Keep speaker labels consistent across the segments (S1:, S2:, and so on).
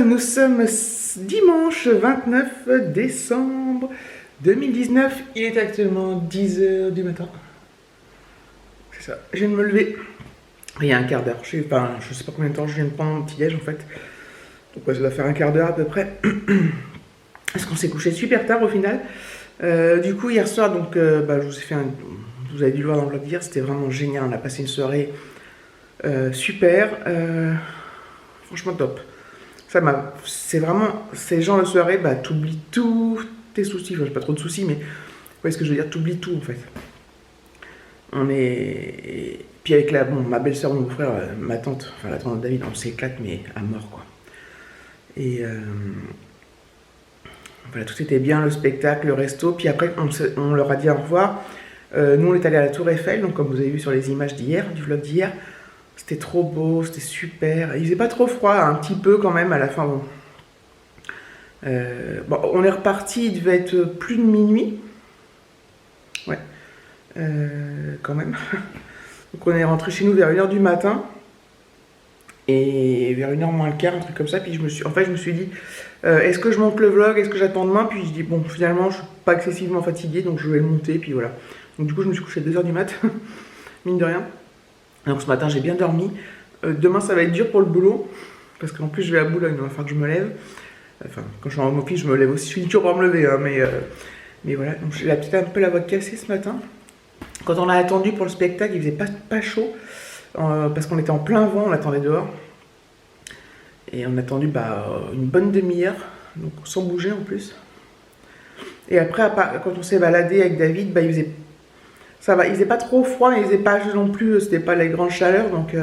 S1: nous sommes dimanche 29 décembre 2019. Il est actuellement 10 h du matin. C'est ça, je viens de me lever. Il y a un quart d'heure. Je sais pas combien de temps je viens de prendre mon petit déj en fait. Donc ouais, ça doit faire un quart d'heure à peu près. Parce qu'on s'est couché super tard au final. Du coup, hier soir, donc, je vous ai fait vous avez dû le voir dans le vlog d'hier, c'était vraiment génial. On a passé une soirée super. Franchement top. C'est vraiment ces genres de soirée, t'oublies tous tes soucis. Enfin, j'ai pas trop de soucis, mais vous voyez ce que je veux dire, t'oublies tout en fait. Puis avec ma belle-sœur, mon frère, ma tante, enfin la tante de David, on s'éclate mais à mort quoi. Et voilà, tout était bien, le spectacle, le resto. Puis après, on leur a dit au revoir. Nous, on est allé à la Tour Eiffel, donc comme vous avez vu sur les images d'hier, du vlog d'hier. C'était trop beau, c'était super. Il faisait pas trop froid, un petit peu quand même à la fin. On est reparti, il devait être plus de minuit. Ouais, quand même. Donc on est rentré chez nous vers 1 h du matin. Et vers 1 h moins le quart, un truc comme ça. Puis je me suis dit, est-ce que je monte le vlog, est-ce que j'attends demain? Puis je dis, bon, finalement, je suis pas excessivement fatigué, donc je vais le monter. Puis voilà. Donc du coup, je me suis couché à 2 h du mat, mine de rien. Donc ce matin, j'ai bien dormi. Demain, ça va être dur pour le boulot. Parce qu'en plus, je vais à Boulogne, il va falloir que je me lève. Enfin, quand je suis en home office, je me lève aussi. Je finis toujours par me lever, hein, mais voilà. Donc j'ai peut-être un peu la voix cassée ce matin. Quand on a attendu pour le spectacle, il faisait pas chaud. Parce qu'on était en plein vent, on attendait dehors. Et on a attendu une bonne demi-heure. Donc sans bouger en plus. Et après, quand on s'est baladé avec David, il faisait... Ça va, il faisait pas trop froid, mais il faisait pas non plus, c'était pas les grandes chaleurs, donc,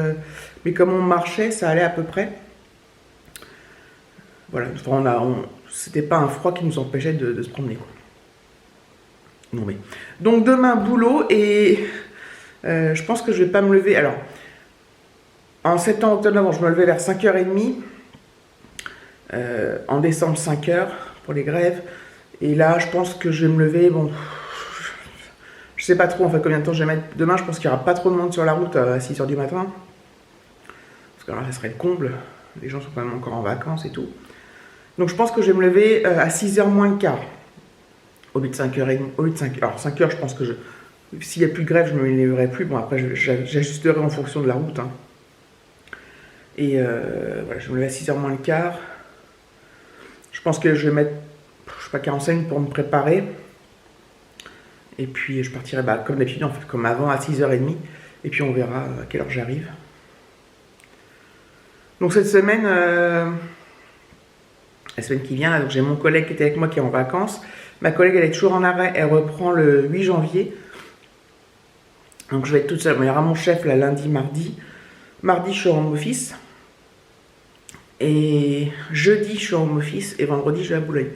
S1: mais comme on marchait, ça allait à peu près. Voilà, c'était pas un froid qui nous empêchait de se promener, quoi. Non mais. Donc demain, boulot, et je pense que je vais pas me lever. Alors, en septembre, octobre, novembre, je me levais vers 5 h 30. En décembre, 5 h pour les grèves. Et là, je pense que je vais me lever, bon... Je sais pas trop en fait combien de temps je vais mettre. Demain, je pense qu'il n'y aura pas trop de monde sur la route à 6 h du matin. Parce que là, ça serait le comble. Les gens sont quand même encore en vacances et tout. Donc je pense que je vais me lever à 6 h moins le quart. Au lieu de 5 h 30. Au lieu de 5 h. Alors 5 h, je pense que s'il n'y a plus de grève, je ne me lèverai plus. Bon, après, j'ajusterai en fonction de la route. Hein. Et voilà, je vais me lever à 6 h moins le quart. Je pense que je vais mettre, je sais pas, 45 minutes pour me préparer. Et puis je partirai comme d'habitude, en fait, comme avant, à 6 h 30. Et puis on verra à quelle heure j'arrive. Donc cette semaine, la semaine qui vient, là, donc j'ai mon collègue qui était avec moi qui est en vacances. Ma collègue, elle est toujours en arrêt, elle reprend le 8 janvier. Donc je vais être toute seule. Il y aura mon chef là, lundi, mardi. Mardi, je suis en home office. Et jeudi, je suis en home office. Et vendredi, je vais à Boulogne.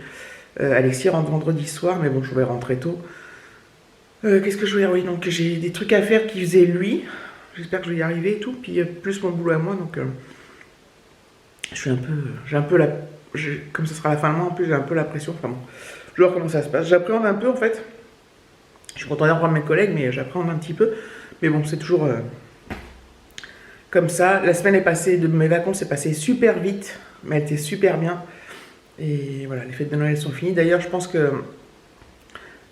S1: Alexis rentre vendredi soir, mais bon, je vais rentrer tôt. Qu'est-ce que je voulais dire? Oui, donc j'ai des trucs à faire qu'il faisait lui. J'espère que je vais y arriver et tout. Puis plus mon boulot à moi, donc j'ai un peu comme ça sera la fin de mois, en plus j'ai un peu la pression. Enfin bon, je vais voir comment ça se passe. J'appréhende un peu en fait. Je suis content d'aller revoir mes collègues, mais j'appréhende un petit peu. Mais bon, c'est toujours comme ça. La semaine de mes vacances est passée super vite, mais elle était super bien. Et voilà, les fêtes de Noël sont finies. D'ailleurs, je pense que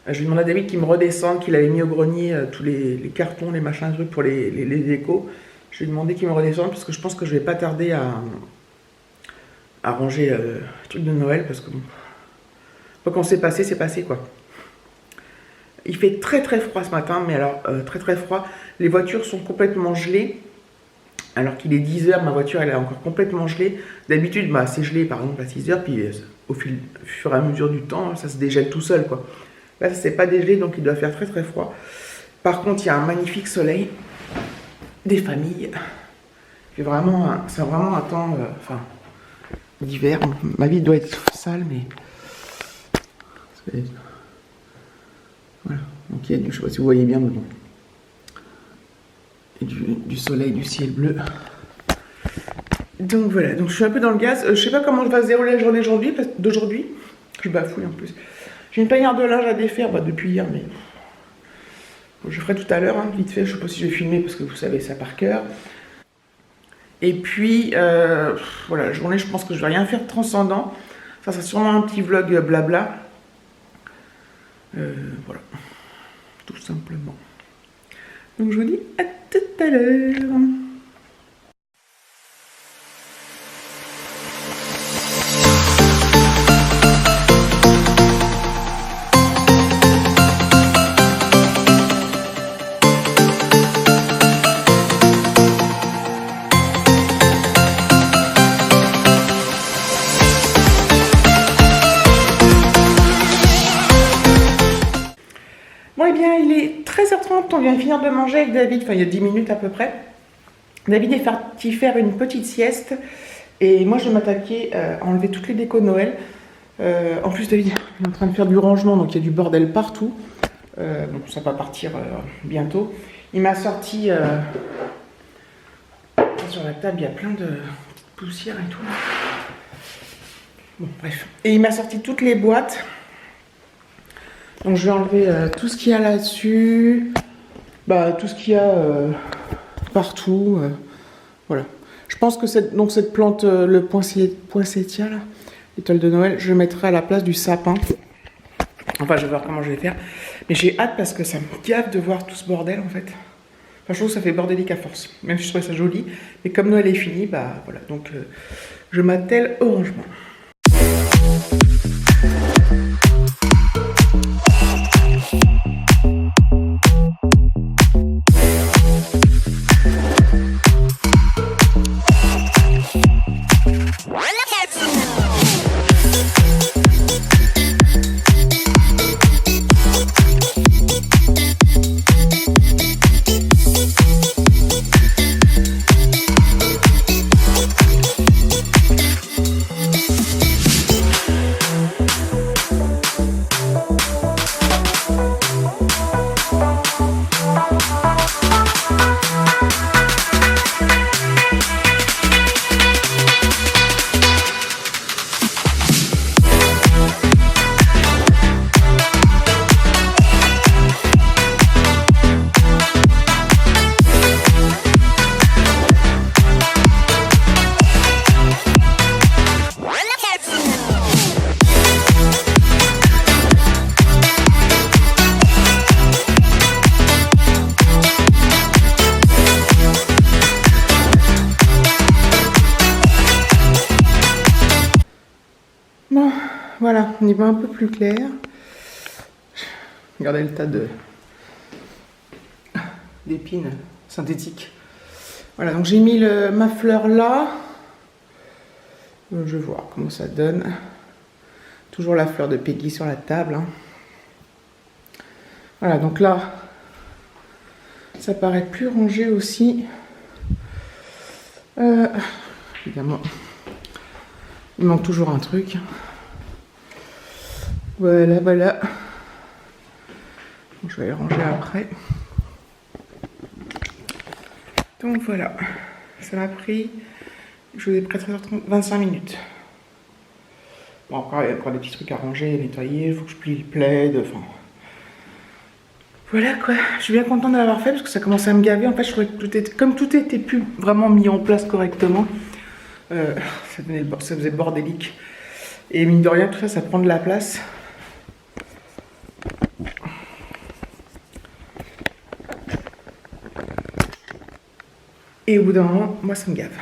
S1: je lui demande à David qu'il me redescende, qu'il avait mis au grenier tous les cartons, les machins, trucs pour les décos. Je lui ai demandé qu'il me redescende parce que je pense que je vais pas tarder à ranger le truc de Noël parce que bon, quand c'est passé quoi. Il fait très très froid ce matin, mais alors très très froid. Les voitures sont complètement gelées. Alors qu'il est 10 h, ma voiture elle est encore complètement gelée. D'habitude, c'est gelé par exemple à 6 h, puis au fur et à mesure du temps, ça se dégèle tout seul quoi. Là, ça s'est pas dégelé, donc il doit faire très très froid. Par contre, il y a un magnifique soleil, des familles. C'est vraiment un temps d'hiver. Ma vie doit être sale, mais voilà. Donc je sais pas si vous voyez bien, mais bon. Et du soleil, du ciel bleu. Donc voilà. Donc je suis un peu dans le gaz. Je sais pas comment va se dérouler la journée d'aujourd'hui. Je bafouille en plus. J'ai une panière de linge à défaire depuis hier, mais je ferai tout à l'heure, hein, vite fait. Je sais pas si je vais filmer parce que vous savez ça par cœur. Et puis, voilà, la journée, je pense que je vais rien faire de transcendant. Ça sera sûrement un petit vlog blabla. Voilà, tout simplement. Donc je vous dis à tout à l'heure. Bon, eh bien, il est 13h30, on vient de finir de manger avec David, enfin il y a 10 minutes à peu près. David est parti faire une petite sieste et moi je vais m'attaquer à enlever toutes les décos de Noël. En plus, David est en train de faire du rangement, donc il y a du bordel partout. Donc ça va partir bientôt. Il m'a sorti sur la table, il y a plein de petites poussières et tout. Bon, bref. Et il m'a sorti toutes les boîtes. Donc je vais enlever tout ce qu'il y a là-dessus, tout ce qu'il y a partout, voilà. Je pense que cette plante, le poinsettia là, l'étoile de Noël, je le mettrai à la place du sapin. Enfin, je vais voir comment je vais faire. Mais j'ai hâte parce que ça me gave de voir tout ce bordel en fait. Enfin, je trouve que ça fait bordélique à force, même si je trouve ça joli. Mais comme Noël est fini, voilà. Donc je m'attelle au rangement. Bon, voilà, on y voit un peu plus clair. Regardez le tas d'épines synthétiques. Voilà, donc j'ai mis ma fleur là. Je vais voir comment ça donne. Toujours la fleur de Peggy sur la table. Hein. Voilà, donc là, ça paraît plus rangé aussi. Évidemment, il manque toujours un truc. Voilà. Donc, je vais les ranger après. Donc voilà, ça m'a pris, je vous ai près 13h30, 25 minutes. Bon, encore, il y a encore des petits trucs à ranger, à nettoyer, il faut que je plie le plaid, enfin... Voilà quoi, je suis bien contente de l'avoir fait parce que ça commençait à me gaver. En fait, je trouvais que comme tout était plus vraiment mis en place correctement, ça faisait bordélique. Et mine de rien, tout ça, ça prend de la place. Et au bout d'un moment, moi, ça me gave.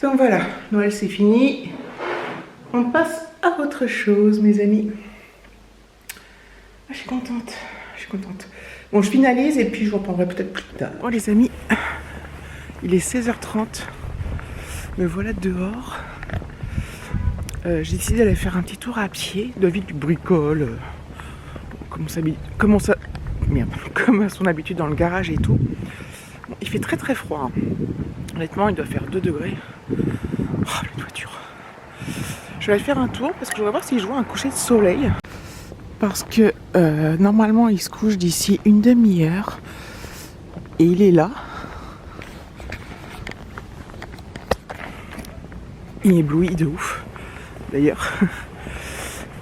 S1: Donc voilà, Noël, c'est fini. On passe à autre chose, mes amis. Ah, je suis contente. Bon, je finalise et puis je reprendrai peut-être plus tard. Oh les amis, il est 16h30. Me voilà dehors. J'ai décidé d'aller faire un petit tour à pied. David bricole. Comme à son habitude dans le garage et tout. Bon, il fait très très froid. Hein. Honnêtement, il doit faire 2 degrés. Oh, la voiture. Je vais aller faire un tour parce que je vais voir si je vois un coucher de soleil. Parce que normalement il se couche d'ici une demi-heure et il est là. Il éblouit de ouf d'ailleurs.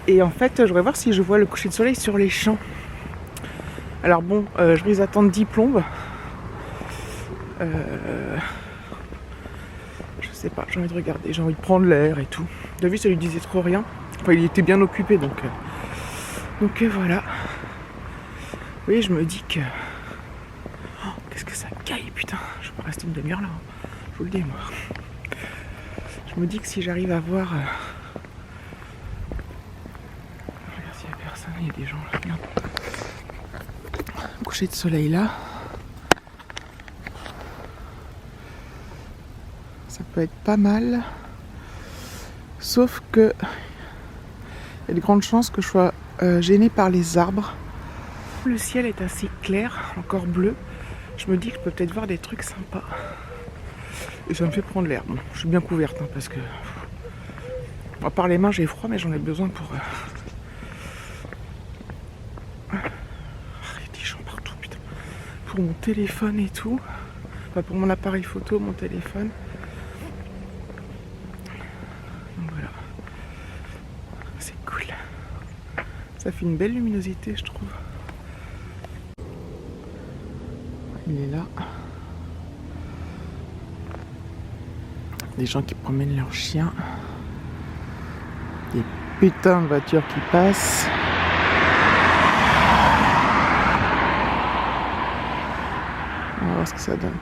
S1: Et en fait je voudrais voir si je vois le coucher de soleil sur les champs. Alors bon, je vais attendre 10 plombes. sais pas, j'ai envie de regarder, j'ai envie de prendre l'air et tout. David, ça lui disait trop rien. Enfin, il était bien occupé, donc voilà. Oui, je me dis que... Oh, qu'est-ce que ça caille, putain. Je peux rester une demi-heure là, hein. Je vous le dis, moi. Je me dis que si j'arrive à voir... Regarde s'il y a personne, il y a des gens là. Regarde. Coucher de soleil là. Ça peut être pas mal. Sauf que... Il y a de grandes chances que je sois gênée par les arbres. Le ciel est assez clair, encore bleu. Je me dis que je peux peut-être voir des trucs sympas. Et ça me fait prendre l'air. Bon, je suis bien couverte hein, parce que... À part les mains, j'ai froid, mais j'en ai besoin pour... Il y a des gens partout, putain. Pour mon téléphone et tout. Enfin, pour mon appareil photo, mon téléphone. Donc voilà. C'est cool. Ça fait une belle luminosité, je trouve. Il est là. Des gens qui promènent leurs chiens. Des putains de voitures qui passent. On va voir ce que ça donne.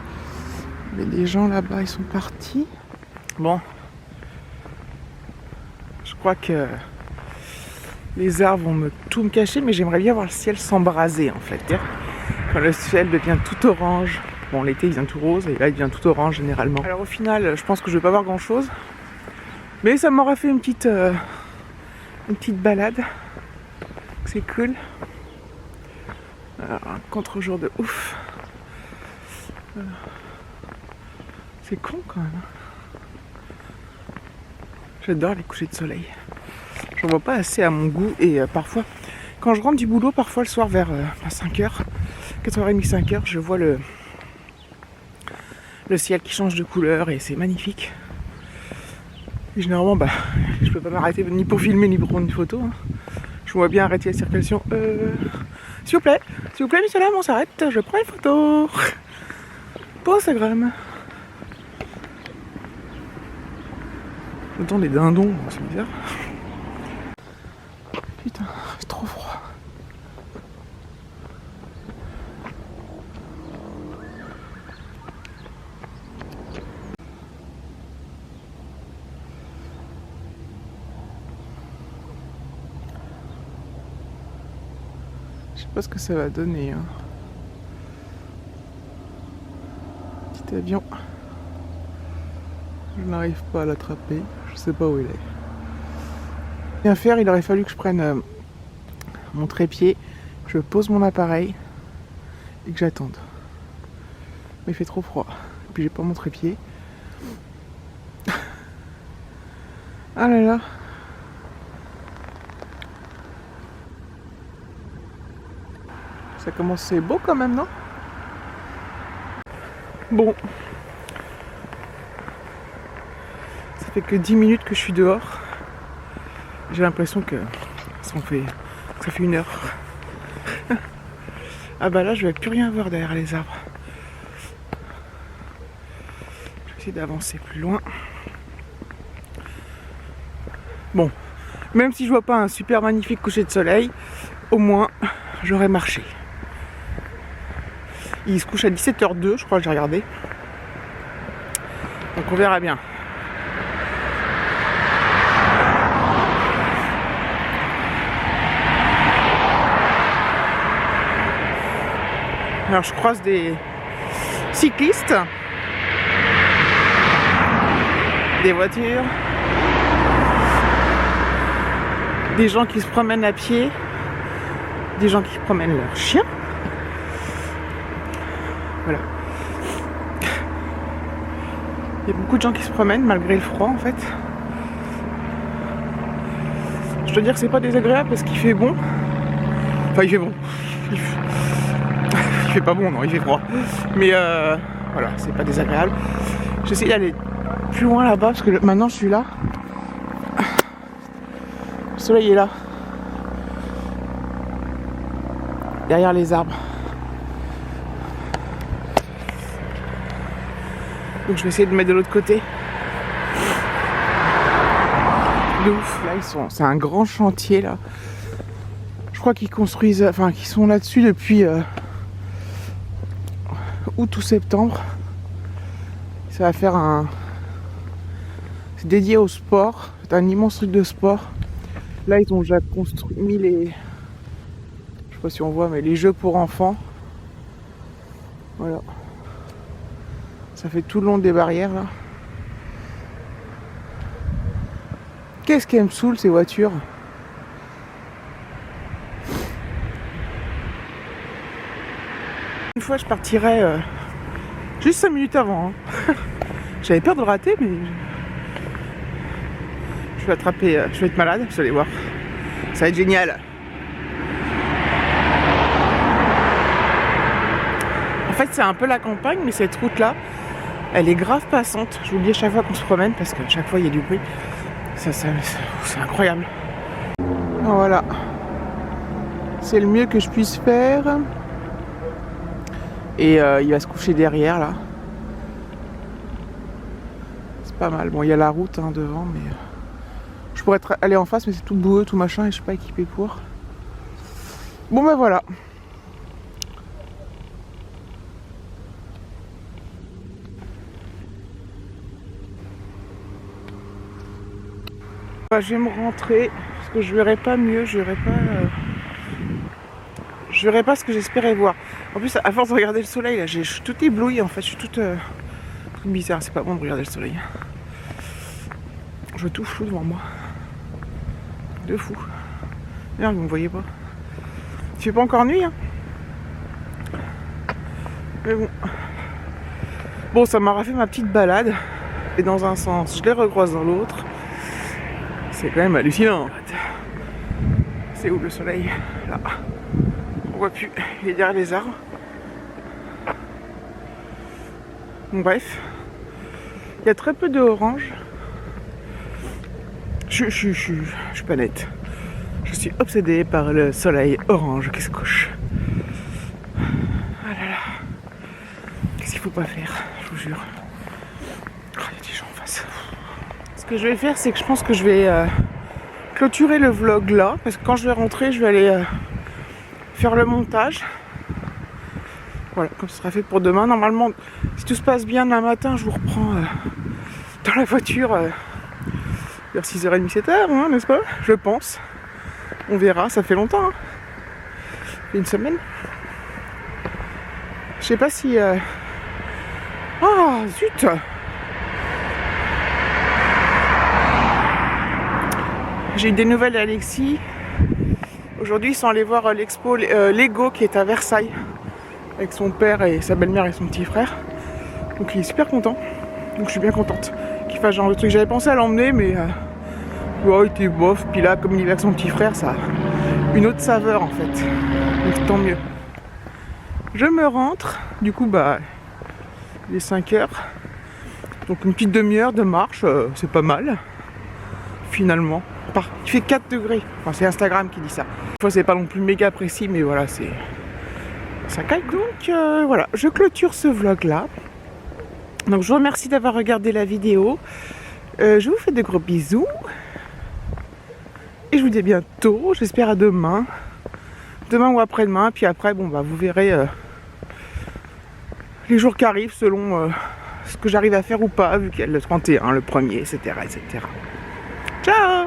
S1: Mais les gens là-bas, ils sont partis. Bon. Je crois que les arbres vont tout me cacher, mais j'aimerais bien voir le ciel s'embraser en fait. Quand le ciel devient tout orange. Bon, l'été il devient tout rose et là il devient tout orange généralement. Alors au final, je pense que je vais pas voir grand chose. Mais ça m'aura fait une petite balade. C'est cool. Alors, un contre-jour de ouf. C'est con quand même. J'adore les couchers de soleil. J'en vois pas assez à mon goût et parfois, quand je rentre du boulot, parfois le soir vers 5h, 4h30, 5h, je vois le ciel qui change de couleur et c'est magnifique. Et généralement, je peux pas m'arrêter ni pour filmer ni pour prendre une photo. Hein. Je vois bien arrêter la circulation. S'il vous plaît, monsieur là, on s'arrête, je prends une photo. Pour Instagram. J'entends des dindons, c'est bizarre. Putain, c'est trop froid. Je sais pas ce que ça va donner. Hein. Petit avion. Je n'arrive pas à l'attraper. Je sais pas où il est. Rien faire, il aurait fallu que je prenne mon trépied, que je pose mon appareil et que j'attende. Mais il fait trop froid. Et puis j'ai pas mon trépied. Ah là là. Ça commence, c'est beau quand même, non? Bon. Ça fait que 10 minutes que je suis dehors. J'ai l'impression que ça fait 1 heure. Ah bah là, je vais plus rien voir derrière les arbres. Je vais essayer d'avancer plus loin. Bon, même si je vois pas un super magnifique coucher de soleil, au moins j'aurais marché. Il se couche à 17h02, je crois que j'ai regardé. Donc on verra bien. Alors je croise des cyclistes, des voitures, des gens qui se promènent à pied, des gens qui promènent leurs chiens. Voilà. Il y a beaucoup de gens qui se promènent malgré le froid en fait. Je dois dire que c'est pas désagréable parce qu'il fait bon. Enfin il fait bon. Il fait pas bon, non, il fait froid. Mais voilà, c'est pas désagréable. J'essaie d'aller plus loin là-bas parce que maintenant je suis là. Le soleil est là. Derrière les arbres. Donc je vais essayer de me mettre de l'autre côté. de ouf. Là, c'est un grand chantier là. Je crois qu'ils construisent, enfin qu'ils sont là-dessus depuis août ou septembre. Ça va faire c'est dédié au sport. C'est un immense truc de sport. Là, ils ont déjà mis les... Je sais pas si on voit, mais les jeux pour enfants. Voilà. Ça fait tout le long des barrières, là. Qu'est-ce qu'elles me saoulent, ces voitures? Une fois, je partirais juste 5 minutes avant. Hein. J'avais peur de le rater, mais... Je vais attraper... je vais être malade, vous allez voir. Ça va être génial. En fait, c'est un peu la campagne, mais cette route-là, elle est grave passante. Je vous le dis à chaque fois qu'on se promène, parce qu'à chaque fois, il y a du bruit. C'est incroyable. Voilà. C'est le mieux que je puisse faire. Et il va se coucher derrière, là. C'est pas mal. Bon, il y a la route hein, devant, mais... Je pourrais aller en face, mais c'est tout boueux, tout machin, et je suis pas équipé pour. Bon, ben voilà. Je vais me rentrer parce que je verrai pas mieux, je verrai pas ce que j'espérais voir. En plus, à force de regarder le soleil, là, je suis toute éblouie en fait, je suis toute bizarre. C'est pas bon de regarder le soleil. Je vois tout flou devant moi, de fou. Merde, vous me voyez pas. Il fait pas encore nuit, hein. Mais bon. Bon, ça m'aura fait ma petite balade. Et dans un sens, je les recroise dans l'autre. C'est quand même hallucinant en fait. C'est où le soleil? Là. On voit plus. Il est derrière les arbres. Bon, bref. Il y a très peu de orange. Je suis pas nette. Je suis obsédée par le soleil orange qui se couche. Ah là là. Qu'est-ce qu'il faut pas faire, je vous jure. Oh, il y a des gens en face. Ce que je vais faire, c'est que je pense que je vais clôturer le vlog là. Parce que quand je vais rentrer, je vais aller faire le montage. Voilà, comme ce sera fait pour demain. Normalement, si tout se passe bien demain matin, je vous reprends dans la voiture vers 6h30, 7h, hein, n'est-ce pas? Je pense. On verra, ça fait longtemps. Hein. Ça fait une semaine. Je sais pas si... Ah, zut! J'ai eu des nouvelles d'Alexis. Aujourd'hui, ils sont allés voir l'expo Lego qui est à Versailles. Avec son père et sa belle-mère et son petit frère. Donc il est super content. Donc je suis bien contente qu'il fasse genre le truc. J'avais pensé à l'emmener, mais... il était bof. Puis là, comme il est avec son petit frère, ça a une autre saveur en fait. Donc tant mieux. Je me rentre. Du coup, bah... Il est 5h. Donc une petite demi-heure de marche, c'est pas mal. Finalement. Il fait 4 degrés. Enfin, c'est Instagram qui dit ça. Des fois, c'est pas non plus méga précis, mais voilà, c'est... Ça caille. Donc, voilà. Je clôture ce vlog-là. Donc, je vous remercie d'avoir regardé la vidéo. Je vous fais de gros bisous. Et je vous dis à bientôt. J'espère à demain. Demain ou après-demain. Puis après, bon, bah, vous verrez les jours qui arrivent selon ce que j'arrive à faire ou pas, vu qu'il y a le 31, le 1er, etc., etc. Ciao!